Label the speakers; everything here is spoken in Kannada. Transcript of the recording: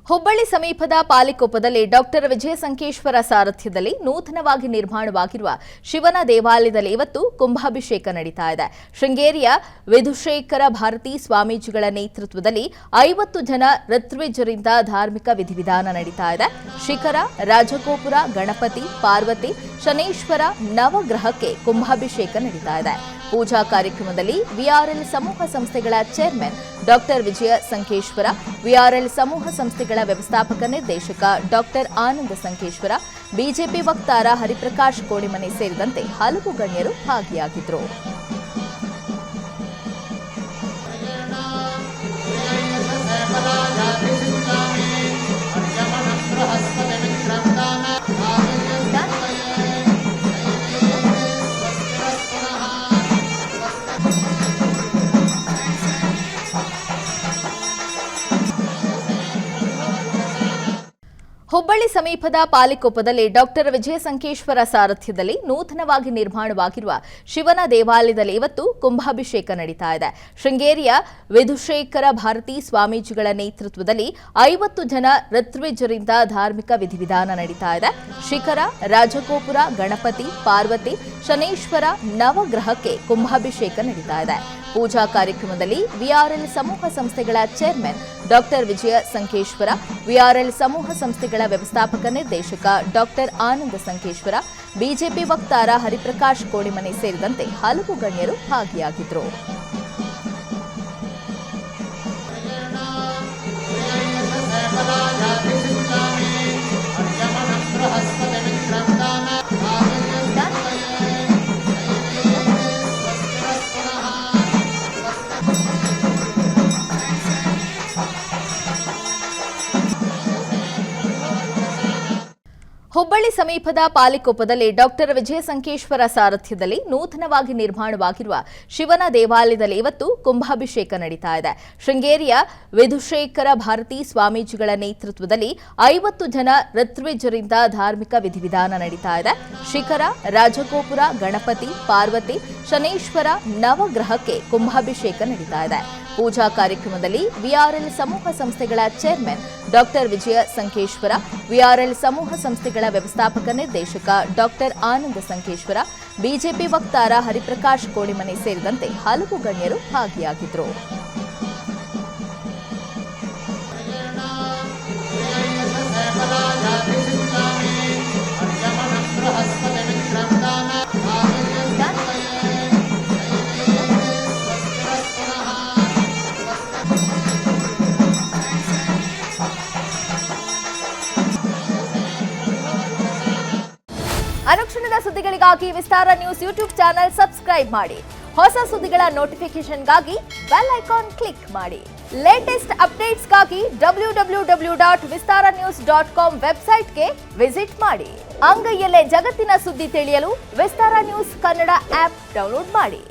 Speaker 1: ಹುಬ್ಬಳ್ಳಿ ಸಮೀಪದ ಪಾಲಿಕೊಪ್ಪದಲ್ಲಿ ಡಾಕ್ಟರ್ ವಿಜಯ ಸಂಕೇಶ್ವರ ಸಾರಥ್ಯದಲ್ಲಿ ನೂತನವಾಗಿ ನಿರ್ಮಾಣವಾಗಿರುವ ಶಿವನ ದೇವಾಲಯದಲ್ಲಿ ಇವತ್ತು ಕುಂಭಾಭಿಷೇಕ ನಡೀತಾ ಇದೆ. ಶೃಂಗೇರಿಯ ವಿಧುಶೇಖರ ಭಾರತಿ ಸ್ವಾಮೀಜಿಗಳ ನೇತೃತ್ವದಲ್ಲಿ 50 ಜನ ಋತ್ವಿಜರಿಂದ ಧಾರ್ಮಿಕ ವಿಧಿವಿಧಾನ ನಡೀತಾ ಇದೆ. ಶಿಖರ, ರಾಜಗೋಪುರ, ಗಣಪತಿ, ಪಾರ್ವತಿ, ಶನೇಶ್ವರ ನವಗ್ರಹಕ್ಕೆ ಕುಂಭಾಭಿಷೇಕ ನಡೀತಾ ಇದೆ. ಪೂಜಾ ಕಾರ್ಯಕ್ರಮದಲ್ಲಿ ವಿಆರ್ಎಲ್ ಸಮೂಹ ಸಂಸ್ಥೆಗಳ ಚೇರ್ಮನ್ ಡಾಕ್ಟರ್ ವಿಜಯ ಸಂಕೇಶ್ವರ, ವಿಆರ್ಎಲ್ ಸಮೂಹ ಸಂಸ್ಥೆಗಳ ವ್ಯವಸ್ಥಾಪಕ ನಿರ್ದೇಶಕ ಡಾಕ್ಟರ್ ಆನಂದ ಸಂಕೇಶ್ವರ, ಬಿಜೆಪಿ ವಕ್ತಾರ ಹರಿಪ್ರಕಾಶ್ ಕೋಡಿಮನೆ ಸೇರಿದಂತೆ ಹಲವು ಗಣ್ಯರು ಭಾಗಿಯಾಗಿದ್ದರು. ಹುಬ್ಬಳ್ಳಿ ಸಮೀಪದ ಪಾಲಿಕೊಪ್ಪದಲ್ಲಿ ಡಾಕ್ಟರ್ ವಿಜಯ ಸಂಕೇಶ್ವರ ಸಾರಥ್ಯದಲ್ಲಿ ನೂತನವಾಗಿ ನಿರ್ಮಾಣವಾಗಿರುವ ಶಿವನ ದೇವಾಲಯದಲ್ಲಿ ಇವತ್ತು ಕುಂಭಾಭಿಷೇಕ ನಡೀತಾ ಇದೆ. ಶೃಂಗೇರಿಯ ವಿಧುಶೇಖರ ಭಾರತಿ ಸ್ವಾಮೀಜಿಗಳ ನೇತೃತ್ವದಲ್ಲಿ 50 ಜನ ಋತ್ವಿಜರಿಂದ ಧಾರ್ಮಿಕ ವಿಧಿವಿಧಾನ ನಡೀತಾ ಇದೆ. ಶಿಖರ, ರಾಜಗೋಪುರ, ಗಣಪತಿ, ಪಾರ್ವತಿ, ಶನೇಶ್ವರ ನವಗ್ರಹಕ್ಕೆ ಕುಂಭಾಭಿಷೇಕ ನಡೀತಾ ಇದೆ. ಪೂಜಾ ಕಾರ್ಯಕ್ರಮದಲ್ಲಿ ವಿಆರ್ಎಲ್ ಸಮೂಹ ಸಂಸ್ಥೆಗಳ ಚೇರ್ಮನ್ ಡಾಕ್ಟರ್ ವಿಜಯ ಸಂಕೇಶ್ವರ, ವಿಆರ್ಎಲ್ ಸಮೂಹ ಸಂಸ್ಥೆಗಳ ವ್ಯವಸ್ಥಾಪಕ ನಿರ್ದೇಶಕ ಡಾಕ್ಟರ್ ಆನಂದ ಸಂಕೇಶ್ವರ, ಬಿಜೆಪಿ ವಕ್ತಾರ ಹರಿಪ್ರಕಾಶ್ ಕೋಡಿಮನೆ ಸೇರಿದಂತೆ ಹಲವು ಗಣ್ಯರು ಭಾಗಿಯಾಗಿದ್ದರು. ಹುಬ್ಬಳ್ಳಿ ಸಮೀಪದ ಪಾಲಿಕೊಪ್ಪದಲ್ಲಿ ಡಾಕ್ಟರ್ ವಿಜಯ ಸಂಕೇಶ್ವರ ಸಾರಥ್ಯದಲ್ಲಿ ನೂತನವಾಗಿ ನಿರ್ಮಾಣವಾಗಿರುವ ಶಿವನ ದೇವಾಲಯದಲ್ಲಿ ಇವತ್ತು ಕುಂಭಾಭಿಷೇಕ ನಡೀತಾ ಇದೆ. ಶೃಂಗೇರಿಯ ವಿಧುಶೇಖರ ಭಾರತಿ ಸ್ವಾಮೀಜಿಗಳ ನೇತೃತ್ವದಲ್ಲಿ 50 ಜನ ಋತ್ವಿಜರಿಂದ ಧಾರ್ಮಿಕ ವಿಧಿವಿಧಾನ ನಡೀತಾ ಇದೆ. ಶಿಖರ, ರಾಜಗೋಪುರ, ಗಣಪತಿ, ಪಾರ್ವತಿ, ಶನೇಶ್ವರ ನವಗ್ರಹಕ್ಕೆ ಕುಂಭಾಭಿಷೇಕ ನಡೀತಾ ಇದೆ. ಪೂಜಾ ಕಾರ್ಯಕ್ರಮದಲ್ಲಿ ವಿಆರ್ಎಲ್ ಸಮೂಹ ಸಂಸ್ಥೆಗಳ ಚೇರ್ಮನ್ ಡಾಕ್ಟರ್ ವಿಜಯ ಸಂಕೇಶ್ವರ, ವಿಆರ್ಎಲ್ ಸಮೂಹ ಸಂಸ್ಥೆಗಳ ವ್ಯವಸ್ಥಾಪಕ ನಿರ್ದೇಶಕ ಡಾಕ್ಟರ್ ಆನಂದ ಸಂಕೇಶ್ವರ, ಬಿಜೆಪಿ ವಕ್ತಾರ ಹರಿಪ್ರಕಾಶ್ ಕೋಡಿಮನೆ ಸೇರಿದಂತೆ ಹಲವು ಗಣ್ಯರು ಭಾಗಿಯಾಗಿದ್ದರು. ಅನುಕ್ಷಣದ ಸುದ್ದಿಗಳಿಗಾಗಿ ವಿಸ್ತಾರ ನ್ಯೂಸ್ ಯೂಟ್ಯೂಬ್ ಚಾನೆಲ್ ಸಬ್ಸ್ಕ್ರೈಬ್ ಮಾಡಿ. ಹೊಸ ಸುದ್ದಿಗಳ ನೋಟಿಫಿಕೇಶನ್ಗಾಗಿ ಬೆಲ್ ಐಕಾನ್ ಕ್ಲಿಕ್ ಮಾಡಿ. ಲೇಟೆಸ್ಟ್ ಅಪ್ಡೇಟ್ಸ್ಗಾಗಿ www.vistaranews.com ವೆಬ್ಸೈಟ್ಗೆ ವಿಸಿಟ್ ಮಾಡಿ. ಅಂಗೈಯಲ್ಲೇ ಜಗತ್ತಿನ ಸುದ್ದಿ ತಿಳಿಯಲು ವಿಸ್ತಾರ ನ್ಯೂಸ್ ಕನ್ನಡ ಆಪ್ ಡೌನ್ಲೋಡ್ ಮಾಡಿ.